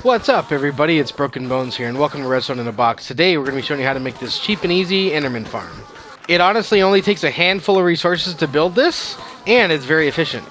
What's up, everybody? It's Broken Bones here, and welcome to Redstone in a Box. Today, we're going to be showing you how to make this cheap and easy Enderman farm. It honestly only takes a handful of resources to build this, and it's very efficient.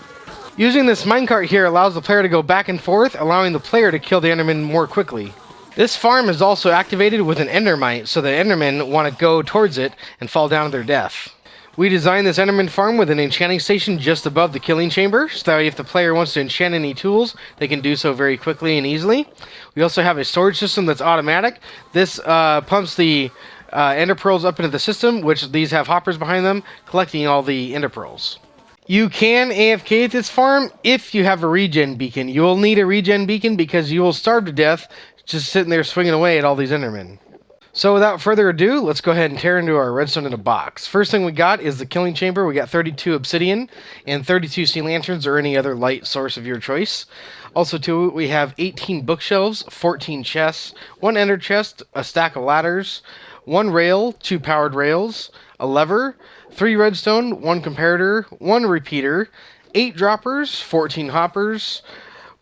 Using this minecart here allows the player to go back and forth, allowing the player to kill the Enderman more quickly. This farm is also activated with an Endermite, so the Endermen want to go towards it and fall down to their death. We designed this Enderman farm with an enchanting station just above the killing chamber, so that if the player wants to enchant any tools, they can do so very quickly and easily. We also have a storage system that's automatic. This pumps the ender pearls up into the system, which these have hoppers behind them, collecting all the ender pearls. You can AFK at this farm if you have a regen beacon. You will need a regen beacon because you will starve to death just sitting there swinging away at all these Endermen. So without further ado, let's go ahead and tear into our redstone in a box. First thing we got is the killing chamber. We got 32 obsidian and 32 sea lanterns or any other light source of your choice. Also too, we have 18 bookshelves, 14 chests, 1 ender chest, a stack of ladders, 1 rail, 2 powered rails, a lever, 3 redstone, 1 comparator, 1 repeater, 8 droppers, 14 hoppers,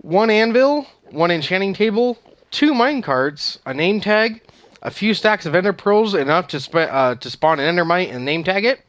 1 anvil, 1 enchanting table, 2 minecarts, a name tag, a few stacks of ender pearls, enough to spawn an endermite and name tag it,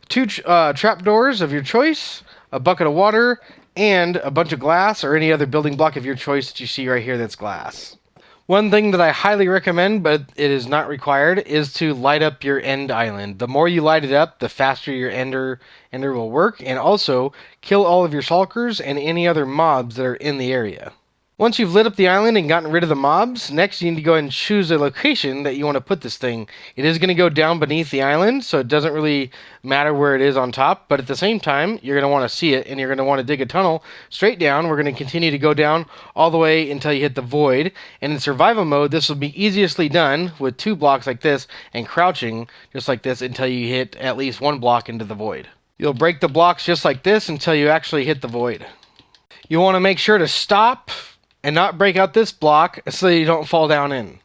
2 trapdoors of your choice, a bucket of water, and a bunch of glass or any other building block of your choice that you see right here that's glass. One thing that I highly recommend, but it is not required, is to light up your end island. The more you light it up, the faster your ender will work, and also kill all of your shulkers and any other mobs that are in the area. Once you've lit up the island and gotten rid of the mobs, next you need to go ahead and choose a location that you want to put this thing. It is going to go down beneath the island, so it doesn't really matter where it is on top, but at the same time, you're going to want to see it, and you're going to want to dig a tunnel straight down. We're going to continue to go down all the way until you hit the void, and in survival mode, this will be easiestly done with 2 blocks like this and crouching just like this until you hit at least 1 block into the void. You'll break the blocks just like this until you actually hit the void. You want to make sure to stop and not break out this block so you don't fall down in.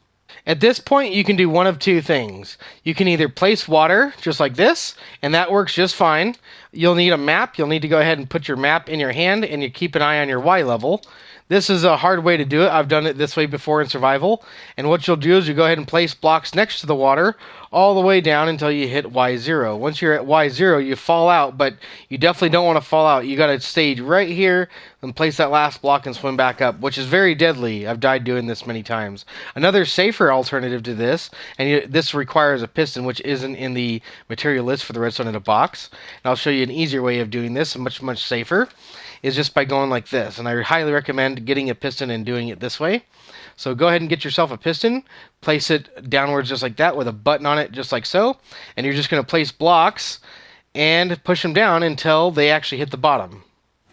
At this point, you can do one of 2 things. You can either place water, just like this, and that works just fine. You'll need a map. You'll need to go ahead and put your map in your hand, and you keep an eye on your Y level. This is a hard way to do it. I've done it this way before in survival. And what you'll do is you go ahead and place blocks next to the water all the way down until you hit Y0. Once you're at Y0, you fall out, but you definitely don't want to fall out. You got to stay right here and place that last block and swim back up, which is very deadly. I've died doing this many times. Another safer alternative to this, and this requires a piston, which isn't in the material list for the redstone in a box. And I'll show you an easier way of doing this, much safer, is just by going like this. And I highly recommend getting a piston and doing it this way. So go ahead and get yourself a piston, place it downwards just like that with a button on it just like so, and you're just going to place blocks and push them down until they actually hit the bottom.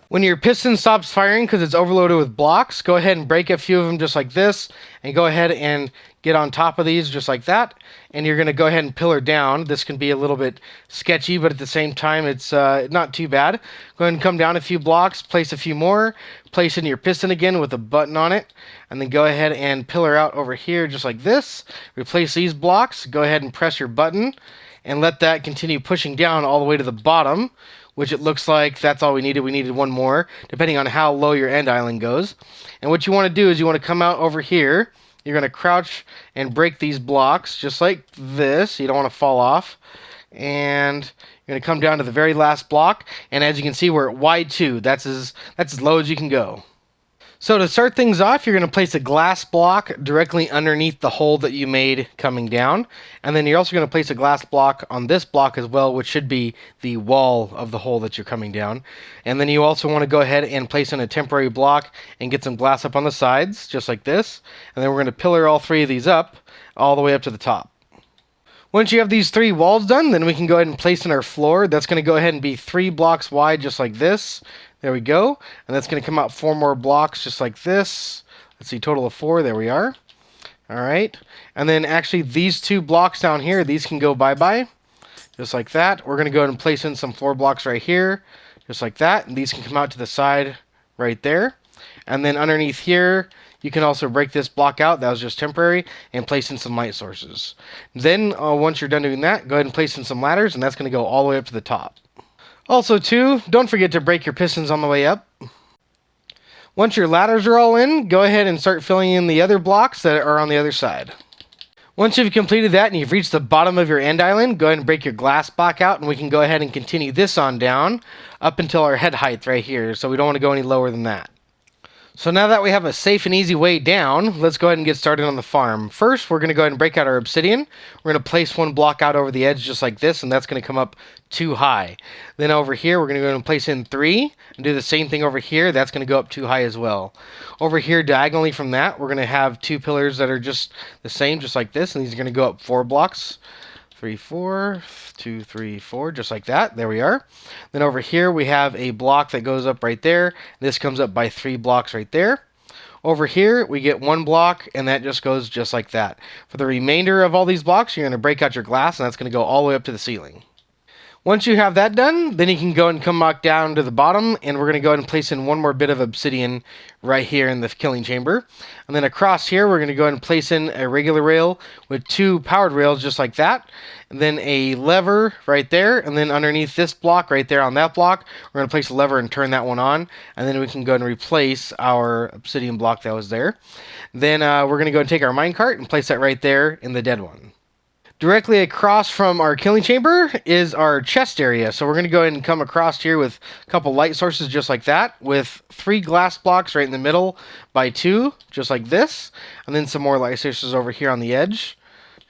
When your piston stops firing because it's overloaded with blocks, go ahead and break a few of them just like this, and go ahead and get on top of these just like that, and you're going to go ahead and pillar down. This can be a little bit sketchy, but at the same time, it's not too bad. Go ahead and come down a few blocks, place a few more, place in your piston again with a button on it, and then go ahead and pillar out over here just like this. Replace these blocks, go ahead and press your button, and let that continue pushing down all the way to the bottom, which it looks like that's all we needed. We needed one more, depending on how low your end island goes. And what you want to do is you want to come out over here. You're going to crouch and break these blocks just like this. You don't want to fall off. And you're going to come down to the very last block. And as you can see, we're at Y2. That's as low as you can go. So to start things off, you're going to place a glass block directly underneath the hole that you made coming down. And then you're also going to place a glass block on this block as well, which should be the wall of the hole that you're coming down. And then you also want to go ahead and place in a temporary block and get some glass up on the sides, just like this. And then we're going to pillar all 3 of these up, all the way up to the top. Once you have these 3 walls done, then we can go ahead and place in our floor. That's going to go ahead and be 3 blocks wide, just like this. There we go. And that's going to come out 4 more blocks just like this. Let's see, total of 4. There we are. All right. And then actually these 2 blocks down here, these can go bye-bye. Just like that. We're going to go ahead and place in some floor blocks right here. Just like that. And these can come out to the side right there. And then underneath here, you can also break this block out. That was just temporary. And place in some light sources. Then once you're done doing that, go ahead and place in some ladders. And that's going to go all the way up to the top. Also, too, don't forget to break your pistons on the way up. Once your ladders are all in, go ahead and start filling in the other blocks that are on the other side. Once you've completed that and you've reached the bottom of your end island, go ahead and break your glass block out, and we can go ahead and continue this on down up until our head height right here, so we don't want to go any lower than that. So now that we have a safe and easy way down, let's go ahead and get started on the farm. First, we're going to go ahead and break out our obsidian. We're going to place one block out over the edge just like this, and that's going to come up 2 high. Then over here, we're going to go ahead and place in 3, and do the same thing over here. That's going to go up 2 high as well. Over here, diagonally from that, we're going to have 2 pillars that are just the same, just like this, and these are going to go up 4 blocks. 3, 4, 2, 3, 4, just like that. There we are. Then over here we have a block that goes up right there. This comes up by 3 blocks right there. Over here we get 1 block, and that just goes just like that. For the remainder of all these blocks, you're going to break out your glass, and that's going to go all the way up to the ceiling. Once you have that done, then you can go and come back down to the bottom, and we're going to go ahead and place in one more bit of obsidian right here in the killing chamber. And then across here, we're going to go ahead and place in a regular rail with 2 powered rails just like that. And then a lever right there, and then underneath this block right there on that block, we're going to place a lever and turn that one on. And then we can go ahead and replace our obsidian block that was there. Then we're going to go and take our minecart and place that right there in the dead one. Directly across from our killing chamber is our chest area. So we're going to go ahead and come across here with a couple light sources just like that, with 3 glass blocks right in the middle by 2, just like this. And then some more light sources over here on the edge,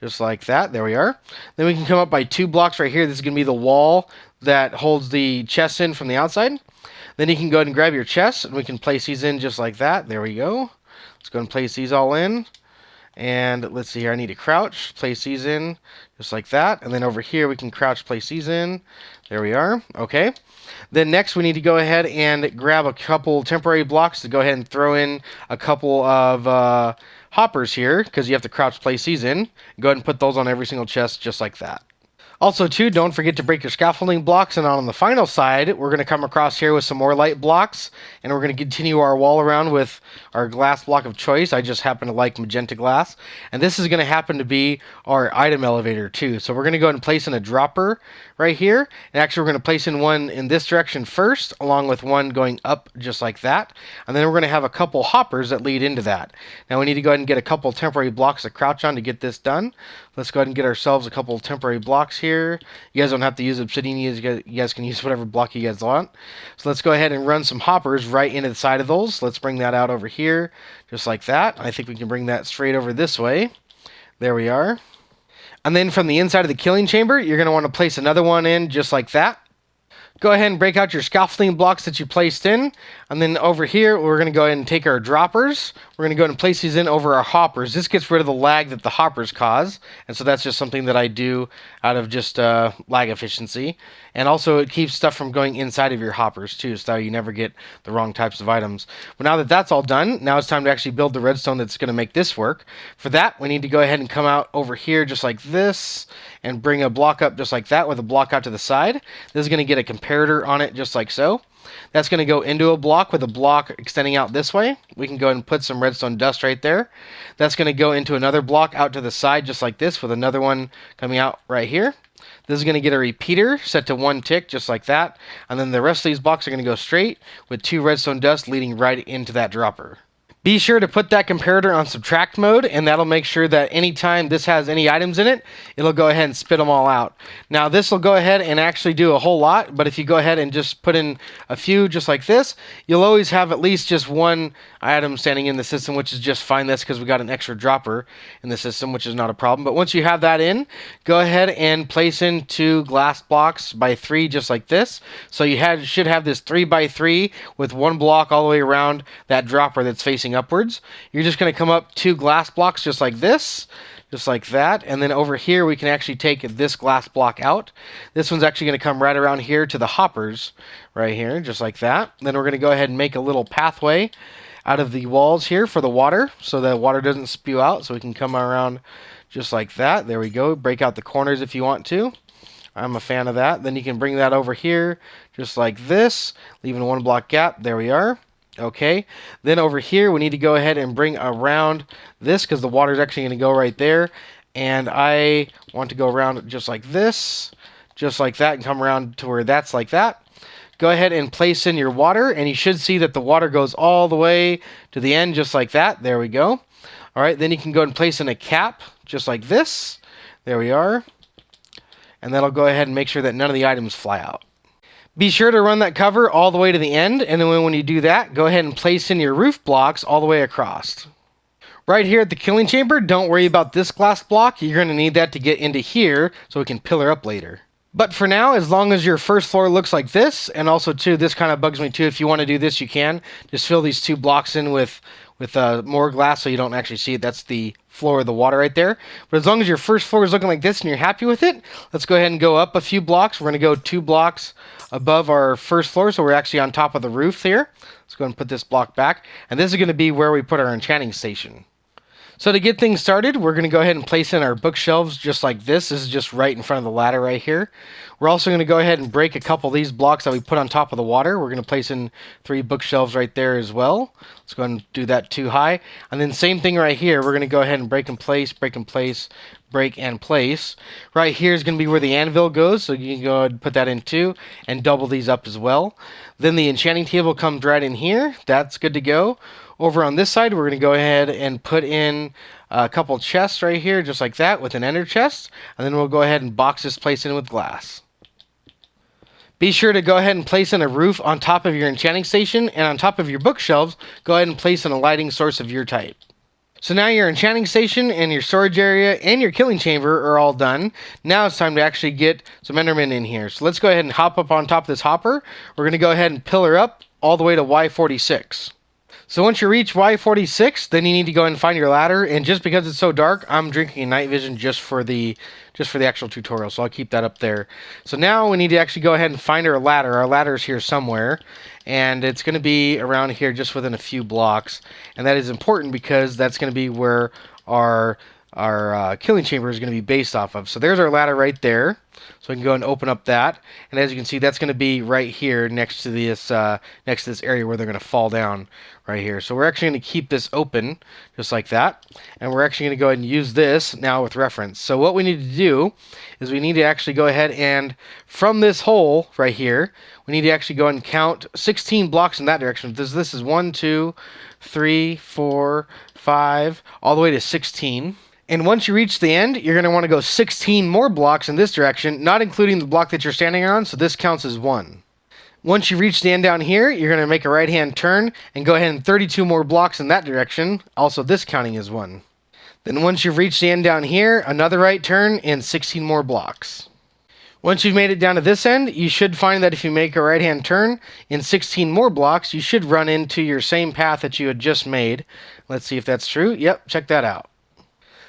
just like that. There we are. Then we can come up by 2 blocks right here. This is going to be the wall that holds the chests in from the outside. Then you can go ahead and grab your chests, and we can place these in just like that. There we go. Let's go and place these all in. And let's see here, I need to crouch, place these in, just like that. And then over here, we can crouch, place these in. There we are. Okay. Then next, we need to go ahead and grab a couple temporary blocks to go ahead and throw in a couple of hoppers here, because you have to crouch, place these in. Go ahead and put those on every single chest, just like that. Also, too, don't forget to break your scaffolding blocks, and on the final side, we're going to come across here with some more light blocks, and we're going to continue our wall around with our glass block of choice. I just happen to like magenta glass, and this is going to happen to be our item elevator, too. So we're going to go ahead and place in a dropper right here, and actually we're going to place in one in this direction first, along with one going up just like that, and then we're going to have a couple hoppers that lead into that. Now we need to go ahead and get a couple temporary blocks to crouch on to get this done. Let's go ahead and get ourselves a couple temporary blocks here. You guys don't have to use obsidian. You guys can use whatever block you guys want. So let's go ahead and run some hoppers right into the side of those. Let's bring that out over here, just like that. I think we can bring that straight over this way. There we are. And then from the inside of the killing chamber, you're going to want to place another one in just like that. Go ahead and break out your scaffolding blocks that you placed in. And then over here, we're going to go ahead and take our droppers. We're going to go ahead and place these in over our hoppers. This gets rid of the lag that the hoppers cause. And so that's just something that I do out of just lag efficiency. And also it keeps stuff from going inside of your hoppers too, so you never get the wrong types of items. But now that that's all done, now it's time to actually build the redstone that's going to make this work. For that, we need to go ahead and come out over here just like this and bring a block up just like that with a block out to the side. This is going to get a comparator on it just like so. That's going to go into a block with a block extending out this way. We can go ahead and put some redstone dust right there. That's going to go into another block out to the side just like this with another one coming out right here. This is going to get a repeater set to 1 tick just like that. And then the rest of these blocks are going to go straight with 2 redstone dust leading right into that dropper. Be sure to put that comparator on subtract mode, and that'll make sure that anytime this has any items in it, it'll go ahead and spit them all out. Now this will go ahead and actually do a whole lot, but if you go ahead and just put in a few just like this, you'll always have at least just 1 item standing in the system, which is just fine. That's because we got an extra dropper in the system, which is not a problem. But once you have that in, go ahead and place in 2 glass blocks by 3 just like this. So you should have this 3 by 3 with 1 block all the way around that dropper that's facing upwards. You're just going to come up 2 glass blocks just like this, just like that, and then over here we can actually take this glass block out. This one's actually going to come right around here to the hoppers right here, just like that. Then we're going to go ahead and make a little pathway out of the walls here for the water, so the water doesn't spew out, so we can come around just like that. There we go. Break out the corners if you want to. I'm a fan of that. Then you can bring that over here just like this, leaving a 1 block gap. There we are. Okay, then over here we need to go ahead and bring around this because the water is actually going to go right there, and I want to go around just like this, just like that, and come around to where that's like that. go ahead and place in your water, and you should see that the water goes all the way to the end, just like that. There we go. All right, then you can go and place in a cap, just like this. There we are. And that'll go ahead and make sure that none of the items fly out. Be sure to run that cover all the way to the end, and then when you do that, go ahead and place in your roof blocks all the way across. Right here at the killing chamber, don't worry about this glass block. You're going to need that to get into here so we can pillar up later. But for now, as long as your first floor looks like this, and also too, this kind of bugs me too. If you want to do this, you can. Just fill these 2 blocks in with more glass so you don't actually see it. That's the floor of the water right there. But as long as your first floor is looking like this and you're happy with it, let's go ahead and go up a few blocks. We're going to go 2 blocks above our first floor, so we're actually on top of the roof here. Let's go ahead and put this block back. And this is going to be where we put our enchanting station. So to get things started, we're going to go ahead and place in our bookshelves just like this. This is just right in front of the ladder right here. We're also going to go ahead and break a couple of these blocks that we put on top of the water. We're going to place in 3 bookshelves right there as well. Let's go ahead and do that 2 high. And then same thing right here. We're going to go ahead and break and place, break and place, break and place. Right here is going to be where the anvil goes, so you can go ahead and put that in 2 and double these up as well. Then the enchanting table comes right in here. That's good to go. Over on this side, we're going to go ahead and put in a couple chests right here, just like that, with an ender chest. And then we'll go ahead and box this place in with glass. Be sure to go ahead and place in a roof on top of your enchanting station, and on top of your bookshelves, go ahead and place in a lighting source of your type. So now your enchanting station and your storage area and your killing chamber are all done. Now it's time to actually get some Endermen in here. So let's go ahead and hop up on top of this hopper. We're going to go ahead and pillar up all the way to Y46. So once you reach Y46, then you need to go and find your ladder. And just because it's so dark, I'm drinking night vision just for the actual tutorial. So I'll keep that up there. So now we need to actually go ahead and find our ladder. Our ladder is here somewhere, and it's going to be around here just within a few blocks. And that is important because that's going to be where our killing chamber is going to be based off of. So there's our ladder right there. So we can go and open up that, and as you can see, that's going to be right here next to this area where they're going to fall down right here. So we're actually going to keep this open just like that, and we're actually going to go ahead and use this now with reference. So what we need to do is we need to actually go ahead and from this hole right here, we need to actually go and count 16 blocks in that direction. This is 1, 2, 3, 4, 5, all the way to 16. And once you reach the end, you're going to want to go 16 more blocks in this direction, not including the block that you're standing on, so this counts as 1. Once you reach the end down here, you're going to make a right-hand turn and go ahead and 32 more blocks in that direction, also this counting as 1. Then once you've reached the end down here, another right turn and 16 more blocks. Once you've made it down to this end, you should find that if you make a right-hand turn in 16 more blocks, you should run into your same path that you had just made. Let's see if that's true. Yep, check that out.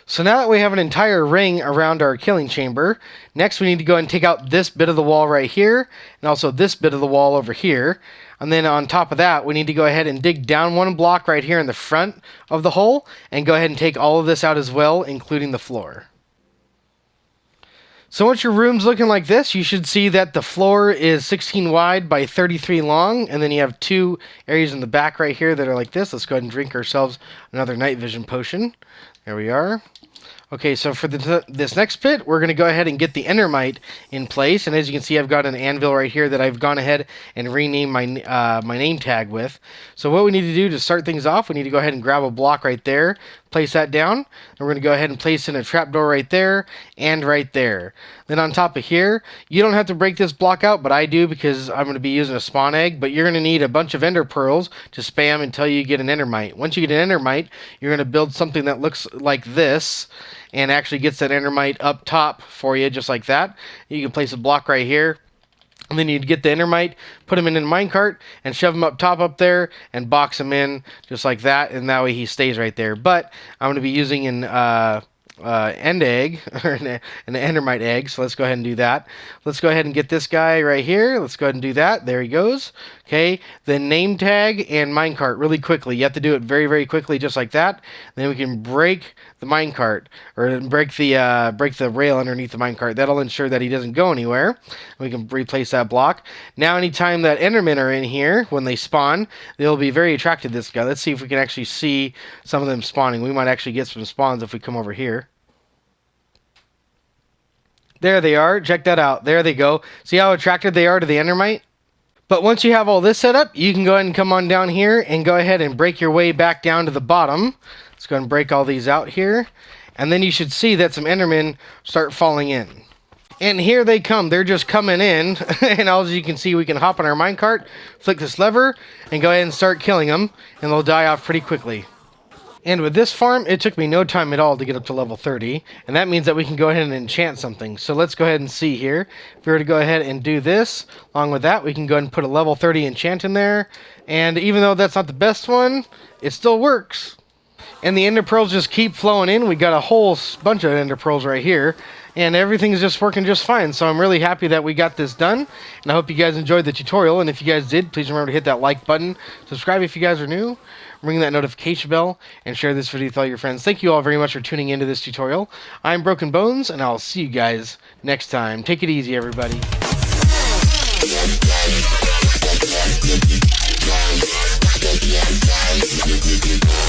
So now that we have an entire ring around our killing chamber, next we need to go and take out this bit of the wall right here, and also this bit of the wall over here. And then on top of that, we need to go ahead and dig down 1 block right here in the front of the hole, and go ahead and take all of this out as well, including the floor. So once your room's looking like this, you should see that the floor is 16 wide by 33 long, and then you have 2 areas in the back right here that are like this. Let's go ahead and drink ourselves another night vision potion. There we are. Okay, so for this next bit, we're going to go ahead and get the endermite in place. And as you can see, I've got an anvil right here that I've gone ahead and renamed my name tag with. So what we need to do to start things off, we need to go ahead and grab a block right there, place that down, and we're going to go ahead and place in a trapdoor right there and right there. Then on top of here, you don't have to break this block out, but I do because I'm going to be using a spawn egg, but you're going to need a bunch of ender pearls to spam until you get an endermite. Once you get an endermite, you're going to build something that looks like this, and actually gets that endermite up top for you, just like that. You can place a block right here, and then you'd get the endermite, put him in a minecart, and shove him up top up there, and box him in, just like that, and that way he stays right there. But I'm going to be using an end egg, or an endermite egg, so let's go ahead and do that. Let's go ahead and get this guy right here. Let's go ahead and do that. There he goes. Okay, then name tag and minecart really quickly. You have to do it very, very quickly, just like that. Then we can break the minecart, or break the rail underneath the minecart. That'll ensure that he doesn't go anywhere. We can replace that block. Now, anytime that endermen are in here, when they spawn, they'll be very attracted to this guy. Let's see if we can actually see some of them spawning. We might actually get some spawns if we come over here. There they are. Check that out. There they go. See how attracted they are to the endermite? But once you have all this set up, you can go ahead and come on down here and go ahead and break your way back down to the bottom. Let's go ahead and break all these out here. And then you should see that some Endermen start falling in. And here they come. They're just coming in. And as you can see, we can hop on our minecart, flick this lever, and go ahead and start killing them. And they'll die off pretty quickly. And with this farm, it took me no time at all to get up to level 30. And that means that we can go ahead and enchant something. So let's go ahead and see here. If we were to go ahead and do this, along with that, we can go ahead and put a level 30 enchant in there. And even though that's not the best one, it still works. And the ender pearls just keep flowing in. We got a whole bunch of ender pearls right here. And everything's just working just fine. So I'm really happy that we got this done. And I hope you guys enjoyed the tutorial. And if you guys did, please remember to hit that like button. Subscribe if you guys are new. Ring that notification bell. And share this video with all your friends. Thank you all very much for tuning into this tutorial. I'm Broken Bones. And I'll see you guys next time. Take it easy, everybody. Yeah.